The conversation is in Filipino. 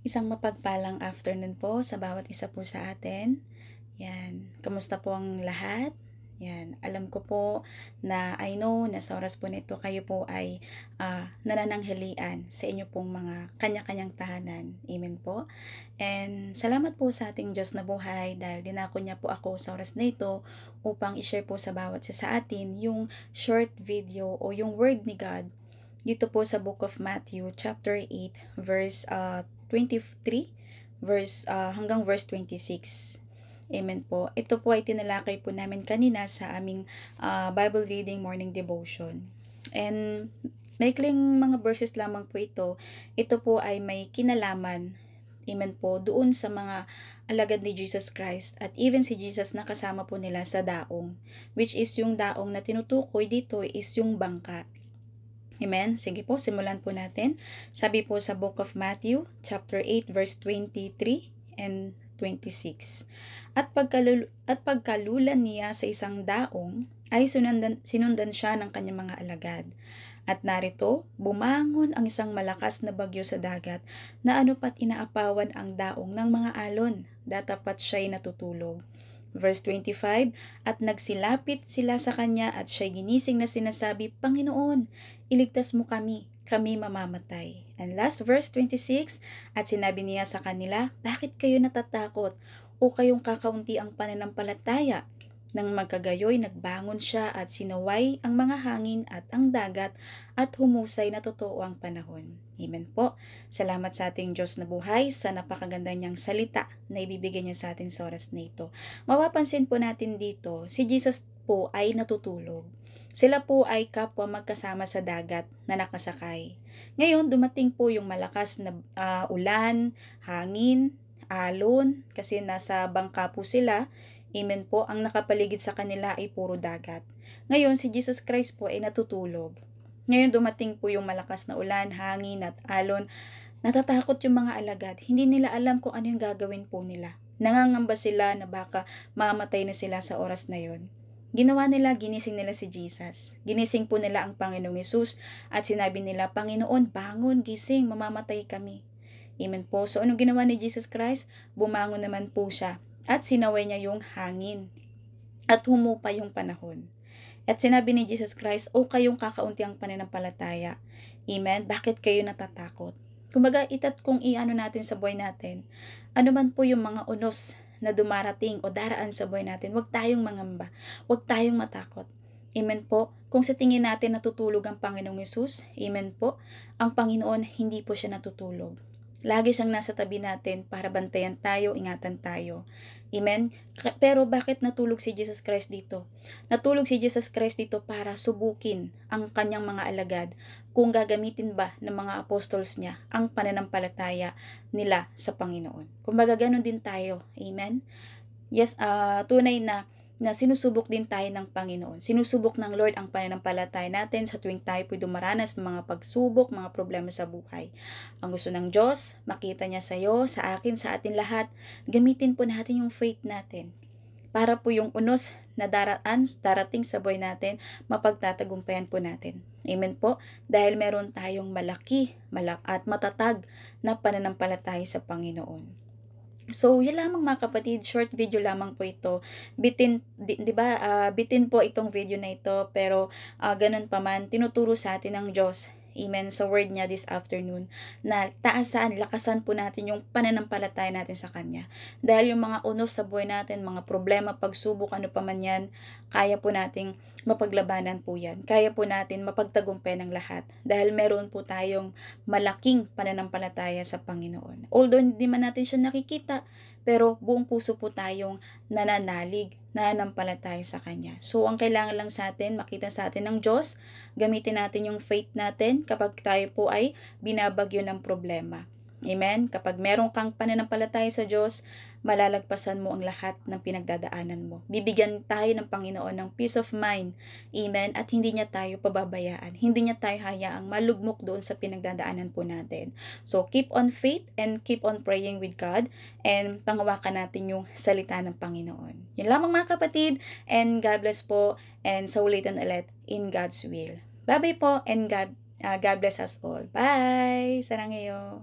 Isang mapagpalang afternoon po sa bawat isa po sa atin. Yan. Kamusta po ang lahat? Yan. Alam ko po na I know na sa oras po nito kayo po ay nanananghalian sa inyo pong mga kanya-kanyang tahanan. Amen po. And salamat po sa ating Diyos na buhay dahil dinako niya po ako sa oras na ito upang i-share po sa bawat isa sa atin yung short video o yung word ni God dito po sa Book of Matthew chapter 8 verse 23 hanggang verse 26. Amen po. Ito po ay tinalakay po namin kanina sa aming Bible reading morning devotion. And maikling mga verses lamang po ito. Ito po ay may kinalaman, amen po, doon sa mga alagad ni Jesus Christ at even si Jesus na kasama po nila sa daong, which is yung daong na tinutukoy dito is yung bangka. Amen? Sige po, simulan po natin. Sabi po sa Book of Matthew, chapter 8, verse 23 and 26. At pagkalulan niya sa isang daong, ay sinundan siya ng kanyang mga alagad. At narito, bumangon ang isang malakas na bagyo sa dagat, na ano pat inaapawan ang daong ng mga alon, datapat siya'y natutulog. Verse 25, at nagsilapit sila sa kanya at siya'y ginising na sinasabi, Panginoon, iligtas mo kami mamamatay. And last verse 26, at sinabi niya sa kanila, bakit kayo natatakot o kayong kakaunti ang pananampalataya? Nang magkagayoy, nagbangon siya at sinaway ang mga hangin at ang dagat at humusay na totoo ang panahon. Amen po. Salamat sa ating Diyos na buhay sa napakaganda niyang salita na ibibigay niya sa atin sa oras na ito. Mapapansin po natin dito, si Jesus po ay natutulog. Sila po ay kapwa magkasama sa dagat na nakasakay. Ngayon, dumating po yung malakas na ulan, hangin, alon, kasi nasa bangka po sila. Amen po, ang nakapaligid sa kanila ay puro dagat. Ngayon, si Jesus Christ po ay natutulog. Ngayon, dumating po yung malakas na ulan, hangin at alon. Natatakot yung mga alagad. Hindi nila alam kung ano yung gagawin po nila. Nangangamba sila na baka mamatay na sila sa oras na yon. Ginawa nila, ginising nila si Jesus. Ginising po nila ang Panginoong Hesus at sinabi nila, Panginoon, bangon, gising, mamamatay kami. Amen po. So, anong ginawa ni Jesus Christ? Bumangon naman po siya at sinaway niya yung hangin at humupa yung panahon. At sinabi ni Jesus Christ, o kayong kakaunti ang pananampalataya. Amen? Bakit kayo natatakot? Kumbaga, kung iano natin sa buhay natin, ano man po yung mga unos na dumarating o daraan sa buhay natin, huwag tayong mangamba, huwag tayong matakot. Amen po. Kung sa tingin natin natutulog ang Panginoong Hesus, amen po, ang Panginoon hindi po siya natutulog. Lagi siyang nasa tabi natin para bantayan tayo, ingatan tayo. Amen? Pero bakit natulog si Jesus Christ dito? Natulog si Jesus Christ dito para subukin ang kanyang mga alagad kung gagamitin ba ng mga apostles niya ang pananampalataya nila sa Panginoon. Kumbaga ganun din tayo. Amen? Yes, tunay na sinusubok din tayo ng Panginoon. Sinusubok ng Lord ang pananampalataya natin sa tuwing tayo po'y dumaranas ng mga pagsubok, mga problema sa buhay. Ang gusto ng Diyos, makita niya sa iyo, sa akin, sa atin lahat, gamitin po natin yung faith natin. Para po yung unos na darating sa buhay natin, mapagtatagumpayan po natin. Amen po? Dahil meron tayong malaki at matatag na pananampalataya sa Panginoon. So, yun lamang mga kapatid, short video lamang po ito. Bitin po itong video na ito, pero ganun pa man, tinuturo sa atin ng Diyos. Amen, sa word niya this afternoon, na lakasan po natin yung pananampalataya natin sa Kanya. Dahil yung mga unos sa buhay natin, mga problema, pagsubok, ano pa man yan, kaya po nating mapaglabanan po yan. Kaya po natin mapagtagumpay ng lahat. Dahil meron po tayong malaking pananampalataya sa Panginoon. Although hindi man natin siya nakikita, pero buong puso po tayong nananampalataya sa Kanya. So, ang kailangan lang sa atin, makita sa atin ng Diyos, gamitin natin yung faith natin kapag tayo po ay binabagyo ng problema. Amen? Kapag meron kang pananampalataya sa Diyos, malalagpasan mo ang lahat ng pinagdadaanan mo. Bibigyan tayo ng Panginoon ng peace of mind. Amen? At hindi niya tayo pababayaan. Hindi niya tayo hayaang malugmok doon sa pinagdadaanan po natin. So, keep on faith and keep on praying with God and pangawakan natin yung salita ng Panginoon. Yun lamang mga kapatid, and God bless po, and sa ulitin ulit in God's will. Bye-bye po, and God bless us all. Bye! Sarang iyo.